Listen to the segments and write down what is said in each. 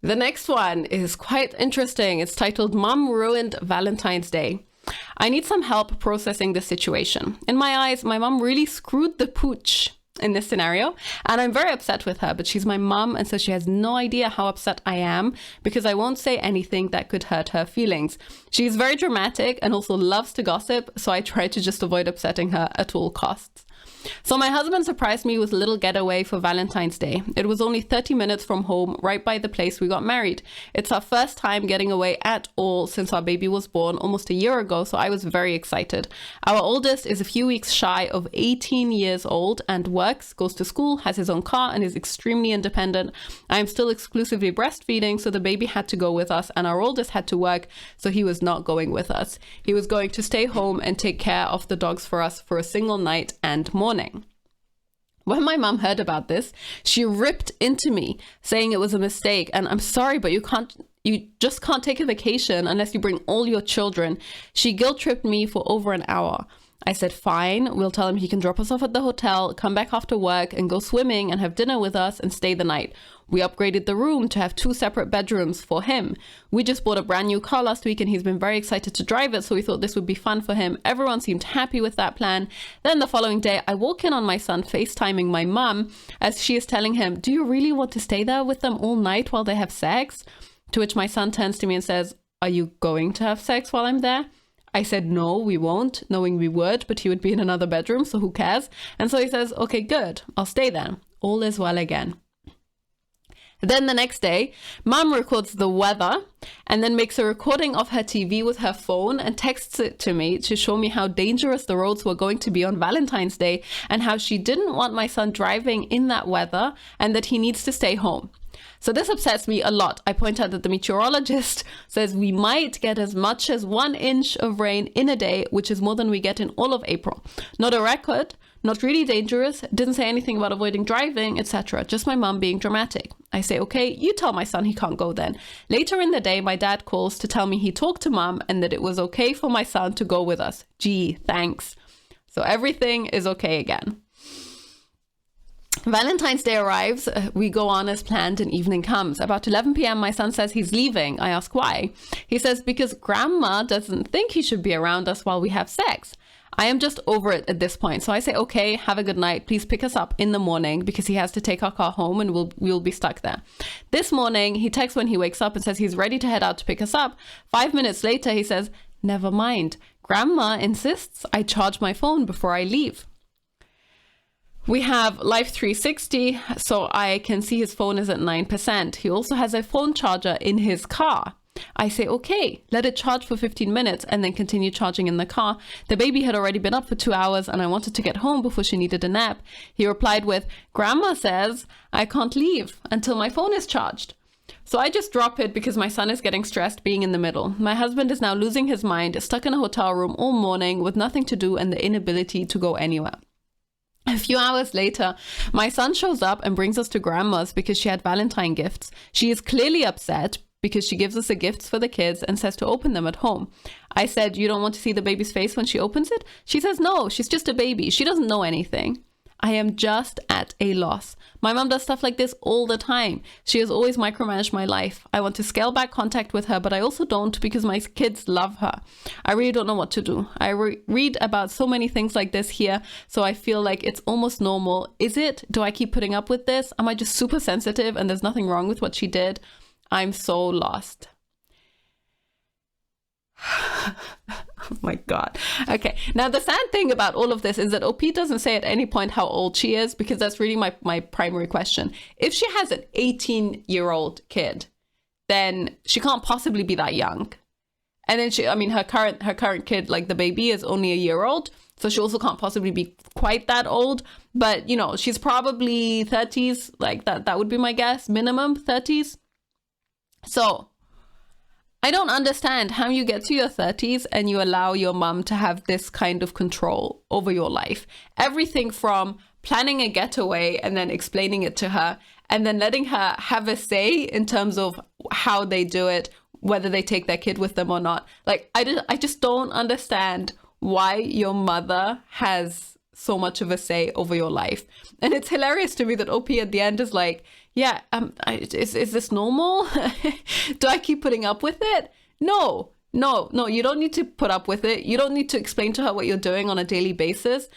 The next one is quite interesting. It's titled Mom Ruined Valentine's Day. I need some help processing this situation. In my eyes, my mom really screwed the pooch in this scenario, and I'm very upset with her, but she's my mom, and so she has no idea how upset I am because I won't say anything that could hurt her feelings. She's very dramatic and also loves to gossip, so I try to just avoid upsetting her at all costs. So my husband surprised me with a little getaway for Valentine's Day. It was only 30 minutes from home, right by the place we got married. It's our first time getting away at all since our baby was born almost a year ago, so I was very excited. Our oldest is a few weeks shy of 18 years old and works, goes to school, has his own car, and is extremely independent. I am still exclusively breastfeeding, so the baby had to go with us, and our oldest had to work, so he was not going with us. He was going to stay home and take care of the dogs for us for a single night and morning. When my mom heard about this, she ripped into me saying it was a mistake and I'm sorry, but you just can't take a vacation unless you bring all your children. She guilt tripped me for over an hour. I said, fine, we'll tell him he can drop us off at the hotel, come back after work and go swimming and have dinner with us and stay the night. We upgraded the room to have 2 separate bedrooms for him. We just bought a brand new car last week and he's been very excited to drive it, so we thought this would be fun for him. Everyone seemed happy with that plan. Then the following day, I walk in on my son FaceTiming my mum as she is telling him, do you really want to stay there with them all night while they have sex? To which my son turns to me and says, are you going to have sex while I'm there? I said, no, we won't, knowing we would, but he would be in another bedroom, so who cares? And so he says, okay, good, I'll stay there. All is well again. Then the next day, mom records the weather and then makes a recording of her TV with her phone and texts it to me to show me how dangerous the roads were going to be on Valentine's Day and how she didn't want my son driving in that weather and that he needs to stay home. So this upsets me a lot. I point out that the meteorologist says we might get as much as 1 inch of rain in a day, which is more than we get in all of April. Not a record, not really dangerous, didn't say anything about avoiding driving, etc. Just my mom being dramatic. I say, okay, you tell my son he can't go then. Later in the day, my dad calls to tell me he talked to mom and that it was okay for my son to go with us. Gee, thanks. So everything is okay again. Valentine's Day arrives, we go on as planned and evening comes. About 11 p.m. my son says he's leaving. I ask why. He says because grandma doesn't think he should be around us while we have sex. I am just over it at this point. So I say, okay, have a good night. Please pick us up in the morning because he has to take our car home and we'll be stuck there. This morning, he texts when he wakes up and says he's ready to head out to pick us up. 5 minutes later, he says, never mind. Grandma insists I charge my phone before I leave. We have Life 360, so I can see his phone is at 9%. He also has a phone charger in his car. I say, okay, let it charge for 15 minutes and then continue charging in the car. The baby had already been up for 2 hours and I wanted to get home before she needed a nap. He replied with, Grandma says I can't leave until my phone is charged. So I just drop it because my son is getting stressed being in the middle. My husband is now losing his mind, stuck in a hotel room all morning with nothing to do and the inability to go anywhere. A few hours later, my son shows up and brings us to grandma's because she had Valentine gifts. She is clearly upset because she gives us the gifts for the kids and says to open them at home. I said, you don't want to see the baby's face when she opens it? She says, no, she's just a baby. She doesn't know anything. I am just at a loss. My mom does stuff like this all the time. She has always micromanaged my life. I want to scale back contact with her, but I also don't because my kids love her. I really don't know what to do. I read about so many things like this here, so I feel like it's almost normal. Is it? Do I keep putting up with this? Am I just super sensitive and there's nothing wrong with what she did? I'm so lost. Oh my God. Okay. Now, the sad thing about all of this is that OP doesn't say at any point how old she is, because that's really my primary question. If she has an 18-year-old kid, then she can't possibly be that young. And then her current kid, like the baby, is only a year old. So she also can't possibly be quite that old. But, you know, she's probably 30s, like that would be my guess, minimum 30s. So I don't understand how you get to your 30s and you allow your mom to have this kind of control over your life. Everything from planning a getaway and then explaining it to her and then letting her have a say in terms of how they do it, whether they take their kid with them or not. Like, I just don't understand why your mother has so much of a say over your life. And it's hilarious to me that OP at the end is like, yeah, is this normal? Do I keep putting up with it? No, no, you don't need to put up with it. You don't need to explain to her what you're doing on a daily basis.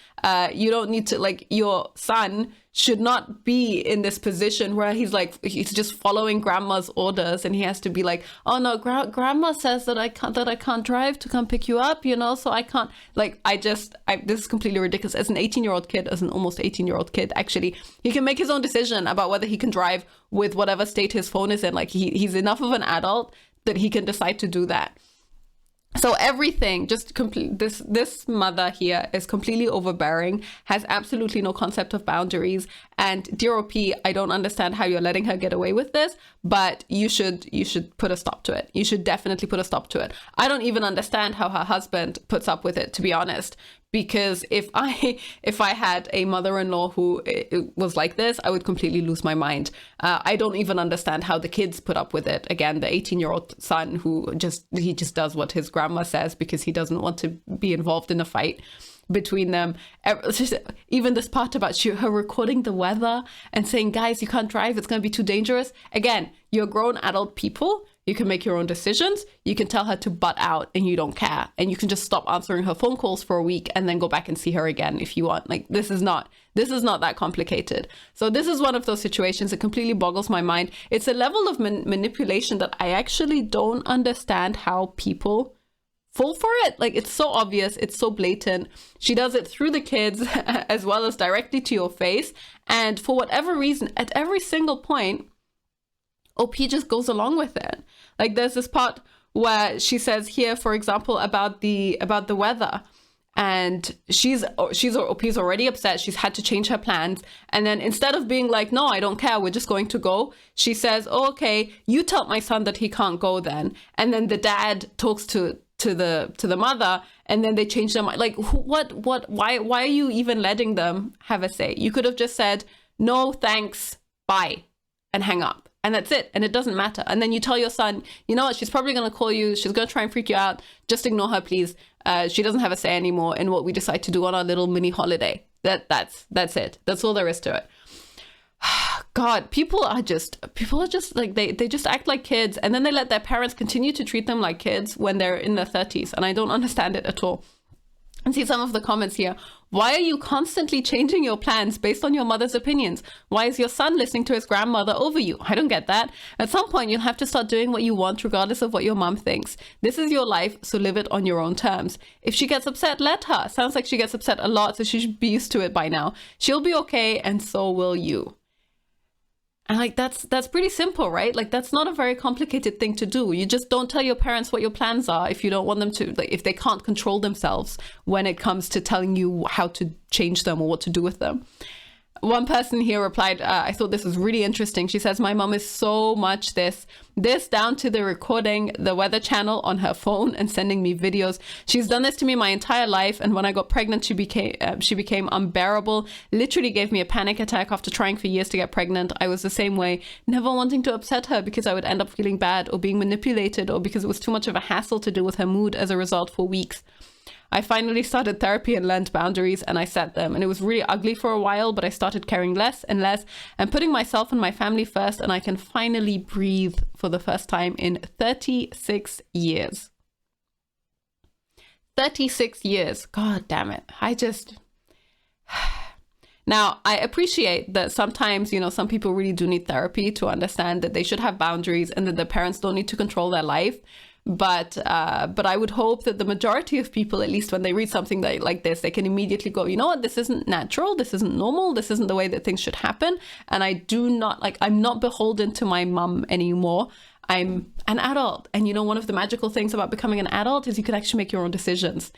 You don't need to, like, your son should not be in this position where he's just following grandma's orders, and he has to be like, oh no, grandma says that I can't drive to come pick you up, so I can't, like, this is completely ridiculous. As an 18-year-old kid, as an almost 18-year-old kid, actually, he can make his own decision about whether he can drive with whatever state his phone is in. Like, he's enough of an adult that he can decide to do that. So everything, just complete, this mother here is completely overbearing, has absolutely no concept of boundaries. And dear OP, I don't understand how you're letting her get away with this, but you should put a stop to it. You should definitely put a stop to it. I don't even understand how her husband puts up with it, to be honest. Because if I had a mother-in-law who was like this, I would completely lose my mind. I don't even understand how the kids put up with it. Again, the 18-year-old son who just does what his grandma says because he doesn't want to be involved in a fight between them. Even this part about her recording the weather and saying, guys, you can't drive, it's going to be too dangerous. Again, you're grown adult people. You can make your own decisions. You can tell her to butt out and you don't care. And you can just stop answering her phone calls for a week and then go back and see her again if you want. Like, this is not that complicated. So this is one of those situations that completely boggles my mind. It's a level of manipulation that I actually don't understand how people fall for it. Like, it's so obvious. It's so blatant. She does it through the kids as well as directly to your face. And for whatever reason, at every single point, OP just goes along with it. Like, there's this part where she says here, for example, about the weather, and OP's already upset. She's had to change her plans, and then instead of being like, no, I don't care, we're just going to go, she says, oh, okay, you tell my son that he can't go then. And then the dad talks to the mother, and then they change their mind. Like, why are you even letting them have a say? You could have just said, no, thanks, bye, and hang up. And that's it. And it doesn't matter. And then you tell your son, you know what, she's probably going to call you. She's going to try and freak you out. Just ignore her, please. She doesn't have a say anymore in what we decide to do on our little mini holiday. That's it. That's all there is to it. God, people are just like, they just act like kids. And then they let their parents continue to treat them like kids when they're in their 30s. And I don't understand it at all. And see some of the comments here. Why are you constantly changing your plans based on your mother's opinions? Why is your son listening to his grandmother over you? I don't get that. At some point, you'll have to start doing what you want, regardless of what your mom thinks. This is your life, so live it on your own terms. If she gets upset, let her. Sounds like she gets upset a lot, so she should be used to it by now. She'll be okay, and so will you. And like, that's pretty simple, right? Like, that's not a very complicated thing to do. You just don't tell your parents what your plans are if you don't want them to, like, if they can't control themselves when it comes to telling you how to change them or what to do with them. One person here replied, I thought this was really interesting. She says, my mom is so much this down to the recording the Weather Channel on her phone and sending me videos. She's done this to me my entire life. And when I got pregnant, she became unbearable, literally gave me a panic attack after trying for years to get pregnant. I was the same way, never wanting to upset her because I would end up feeling bad or being manipulated or because it was too much of a hassle to deal with her mood as a result for weeks. I finally started therapy and learned boundaries, and I set them. And it was really ugly for a while, but I started caring less and less and putting myself and my family first, and I can finally breathe for the first time in 36 years. 36 years. God damn it. Now, I appreciate that sometimes, some people really do need therapy to understand that they should have boundaries and that their parents don't need to control their life. But I would hope that the majority of people, at least when they read something like this, they can immediately go, you know what, this isn't natural, this isn't normal, this isn't the way that things should happen. And I'm not beholden to my mum anymore. I'm an adult. And one of the magical things about becoming an adult is you can actually make your own decisions.